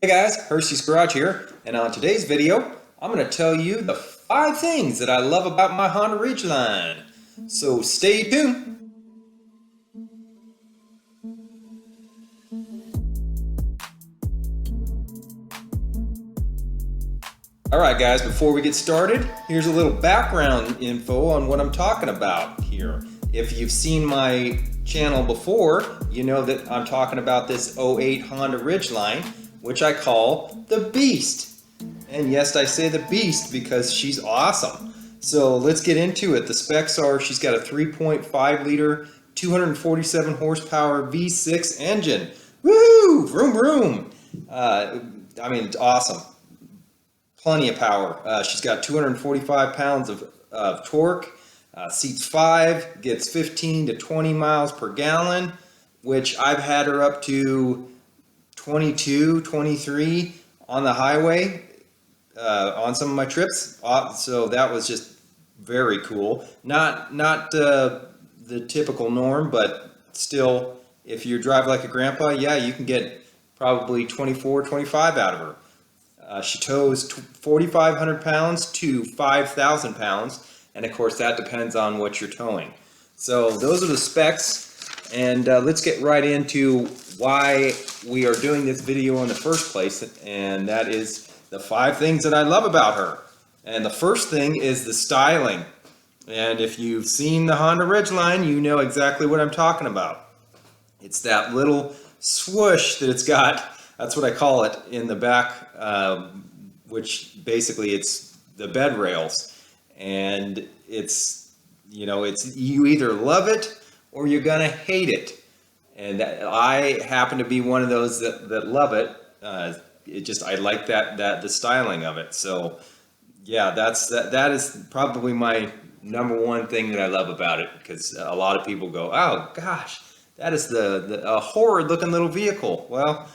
Hey guys, Hurstysgarage Garage here, and on today's video, I'm going to tell you the 5 things that I love about my Honda Ridgeline. So stay tuned. Alright guys, before we get started, here's a little background info on what I'm talking about here. If you've seen my channel before, you know that I'm talking about this '08 Honda Ridgeline, which I call the Beast. And yes, I say the Beast because she's awesome. So let's get into it. The specs are she's got a 3.5 liter, 247 horsepower V6 engine. Woo! Vroom vroom! I mean, it's awesome. Plenty of power. She's got 245 pounds of torque. Seats 5, gets 15 to 20 miles per gallon, which I've had her up to 22, 23 on the highway on some of my trips. So that was just very cool. Not the typical norm, but still, if you drive like a grandpa, yeah, you can get probably 24, 25 out of her. She tows 4,500 pounds to 5,000 pounds, and of course that depends on what you're towing. So those are the specs, and let's get right into why we are doing this video in the first place, and that is the 5 things that I love about her. And the first thing is the styling. And if you've seen the Honda Ridgeline, you know exactly what I'm talking about. It's that little swoosh that it's got. That's what I call it in the back, which basically it's the bed rails, and it's you either love it or you're gonna hate it. And I happen to be one of those that love it. I like the styling of it. So yeah, that is probably my number one thing that I love about it, because a lot of people go, oh gosh, that is a horrid looking little vehicle. Well,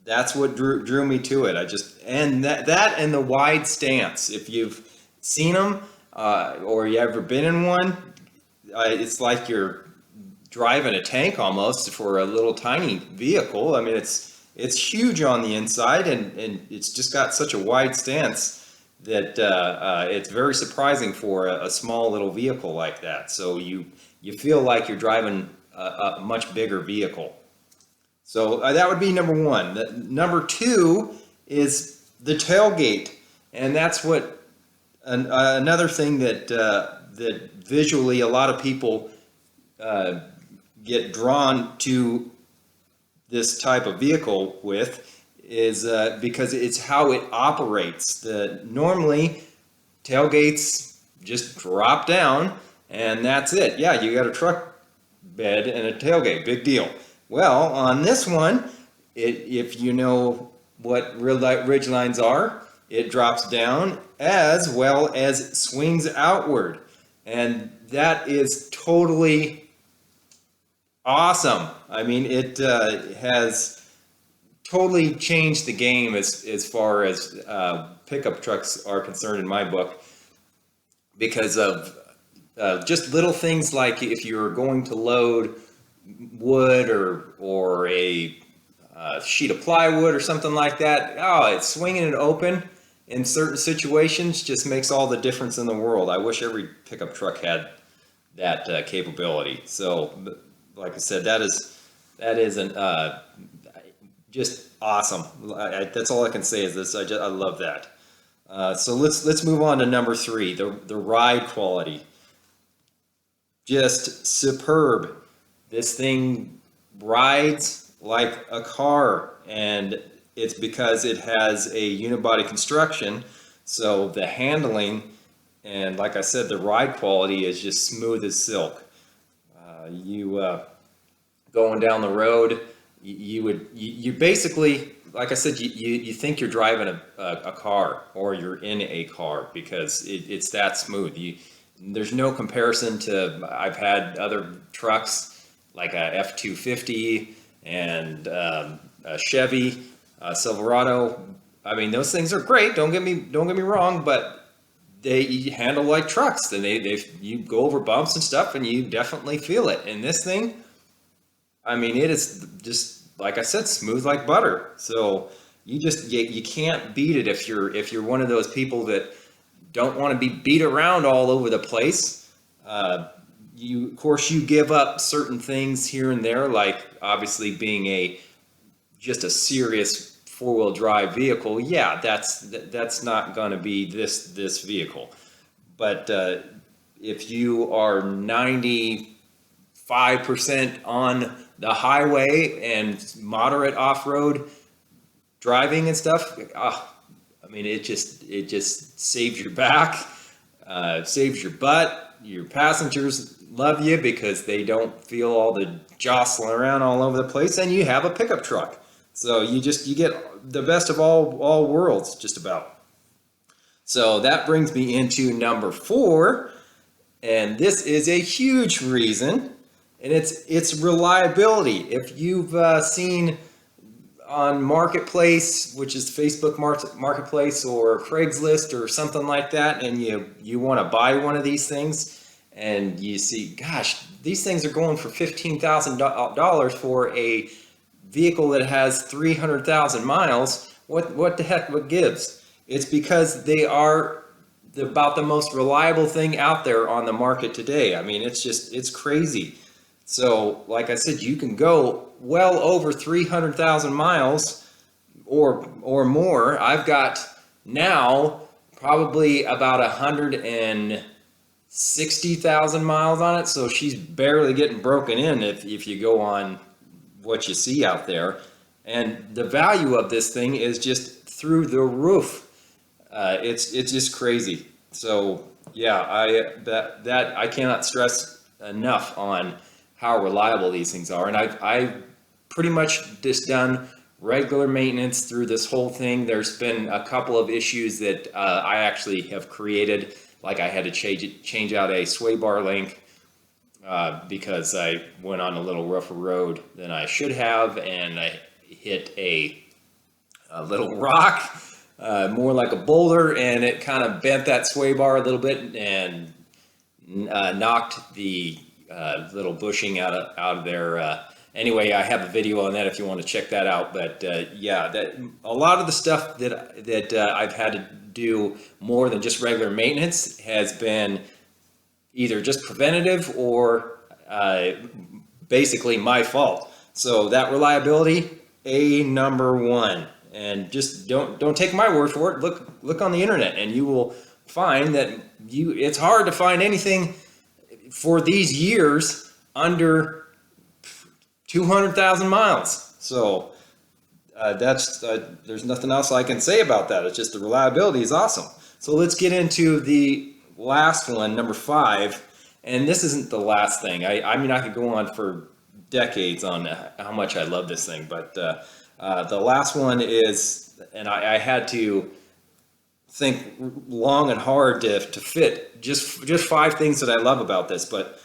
that's what drew me to it. And the wide stance. If you've seen them or you ever been in one, it's like you're driving a tank almost for a little tiny vehicle. I mean, it's huge on the inside, and it's just got such a wide stance that it's very surprising for a small little vehicle like that. So you feel like you're driving a much bigger vehicle. So that would be number 1. Number 2 is the tailgate, and that's what another thing that visually a lot of people get drawn to this type of vehicle with is because it's how it operates. Normally tailgates just drop down and that's it. Yeah, you got a truck bed and a tailgate, big deal. Well, on this one, if you know what ridgelines are, it drops down as well as swings outward. And that is totally awesome. I mean, it has totally changed the game as far as pickup trucks are concerned in my book, because of just little things like if you're going to load wood or a sheet of plywood or something like that. Oh, it's swinging it open in certain situations just makes all the difference in the world. I wish every pickup truck had that capability. So, like I said, that is just awesome. That's all I can say is this. I love that. So let's move on to number 3, the ride quality. Just superb. This thing rides like a car, and it's because it has a unibody construction, so the handling and, like I said, the ride quality is just smooth as silk. Going down the road, you basically, like I said, you think you're driving a car or you're in a car because it's that smooth. There's no comparison to, I've had other trucks like a F-250 and a Chevy Silverado. I mean, those things are great. Don't get me wrong, but they handle like trucks. And you go over bumps and stuff, and you definitely feel it. And this thing, I mean, it is just, like I said, smooth like butter. So you can't beat it if you're one of those people that don't want to be beat around all over the place. Of course, you give up certain things here and there, like obviously being just a serious four-wheel drive vehicle. Yeah, that's not going to be this vehicle. But if you are 95% on the highway and moderate off-road driving and stuff, I mean, it just saves your back, saves your butt. Your passengers love you because they don't feel all the jostling around all over the place, and you have a pickup truck. So you get the best of all worlds, just about. So that brings me into number 4, and this is a huge reason, and it's reliability. If you've seen on Marketplace, which is Facebook Marketplace or Craigslist or something like that, and you want to buy one of these things, and you see, gosh, these things are going for $15,000 for a vehicle that has 300,000 miles. What the heck? What gives? It's because they are about the most reliable thing out there on the market today. I mean, it's crazy. So, like I said, you can go well over 300,000 miles or more. I've got now probably about 160,000 miles on it, so she's barely getting broken in if you go on what you see out there. And the value of this thing is just through the roof. It's just crazy. So yeah, I cannot stress enough on how reliable these things are. And I've pretty much just done regular maintenance through this whole thing. There's been a couple of issues that I actually have created, like I had to change out a sway bar link because I went on a little rougher road than I should have, and I hit a little rock, more like a boulder, and it kind of bent that sway bar a little bit and knocked the little bushing out of there. Anyway, I have a video on that if you want to check that out. But yeah, a lot of the stuff that I've had to do more than just regular maintenance has been either just preventative or basically my fault. So that reliability, number 1. And just don't take my word for it. Look on the internet, and you will find that it's hard to find anything for these years under 200,000 miles. So there's nothing else I can say about that. It's just the reliability is awesome. So let's get into the last one, number 5. And this isn't the last thing. I mean, I could go on for decades on how much I love this thing, but the last one is, and I had to think long and hard to fit just 5 things that I love about this, but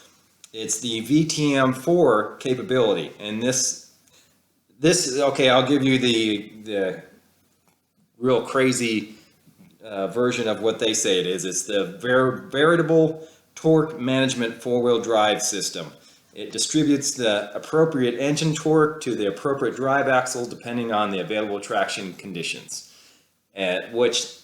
it's the VTM4 capability. And this okay, I'll give you the real crazy version of what they say it is. It's the variable torque management 4-wheel drive system. It distributes the appropriate engine torque to the appropriate drive axle depending on the available traction conditions. Which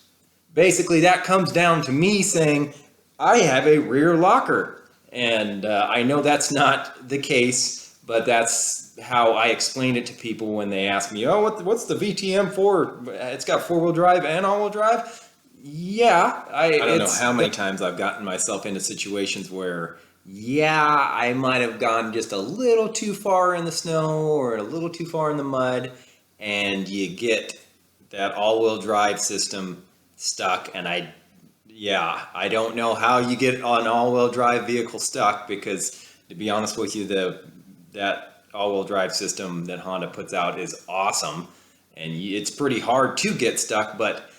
basically that comes down to me saying I have a rear locker. And I know that's not the case, but that's how I explain it to people when they ask me, oh, what's the VTM4? It's got 4-wheel drive and all-wheel drive? Yeah. I don't know how many times I've gotten myself into situations where, yeah, I might have gone just a little too far in the snow or a little too far in the mud, and you get that all-wheel drive system stuck. And I don't know how you get an all-wheel drive vehicle stuck, because to be honest with you, that all-wheel drive system that Honda puts out is awesome, and it's pretty hard to get stuck, but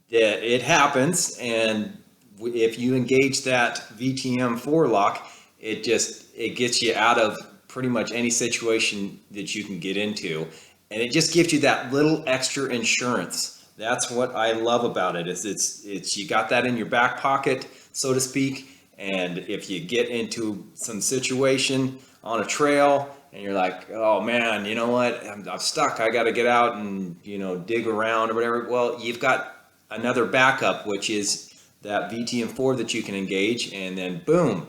it happens. And if you engage that VTM4 lock, it gets you out of pretty much any situation that you can get into, and it just gives you that little extra insurance. That's what I love about it. It's you got that in your back pocket, so to speak. And if you get into some situation on a trail and you're like, oh man, you know what, I'm stuck, I got to get out and, you know, dig around or whatever. Well, you've got another backup, which is that VTM4 that you can engage, and then boom,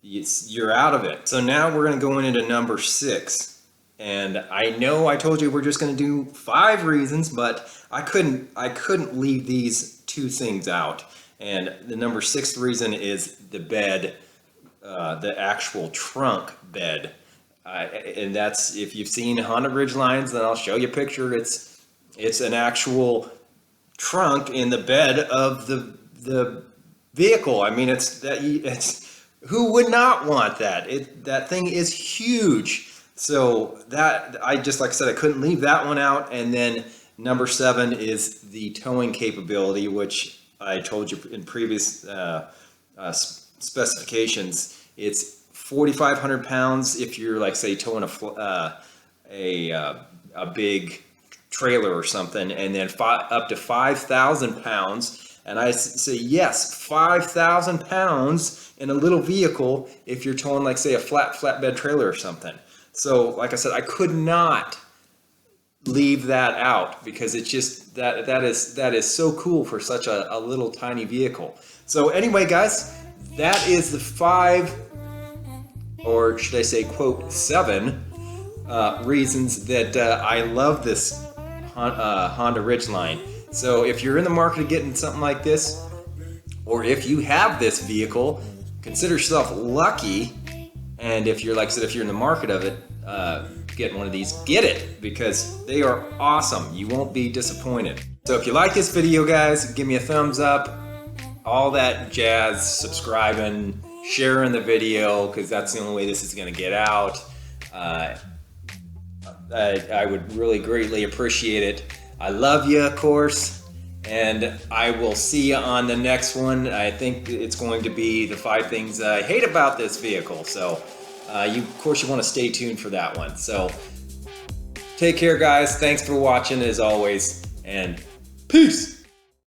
you're out of it. So now we're going to go into number 6. And I know I told you we're just going to do 5 reasons, but I couldn't leave these 2 things out. And the number 6th reason is the bed, the actual trunk bed. And that's, if you've seen Honda Ridgelines, then I'll show you a picture. It's an actual trunk in the bed of the vehicle. I mean, it's who would not want that? That thing is huge. So that, like I said, I couldn't leave that one out. And then number 7 is the towing capability, which I told you in previous specifications. It's 4,500 pounds if you're, like, say, towing a big trailer or something, and then up to 5,000 pounds. And I say, yes, 5,000 pounds in a little vehicle if you're towing, like, say, a flatbed trailer or something. So, like I said, I could not leave that out because it's just that is so cool for such a little tiny vehicle. So anyway, guys, that is the 5, or should I say, quote, 7 reasons that I love this Honda Ridgeline. So if you're in the market of getting something like this, or if you have this vehicle, consider yourself lucky. And if you're, like I said, if you're in the market of it, getting one of these, get it, because they are awesome. You won't be disappointed. So if you like this video, guys, give me a thumbs up, all that jazz, subscribing, sharing the video, because that's the only way this is going to get out. I would really greatly appreciate it. I love you, of course. And I will see you on the next one. I think it's going to be the 5 things I hate about this vehicle. So, of course, you want to stay tuned for that one. So, take care, guys. Thanks for watching, as always. And peace.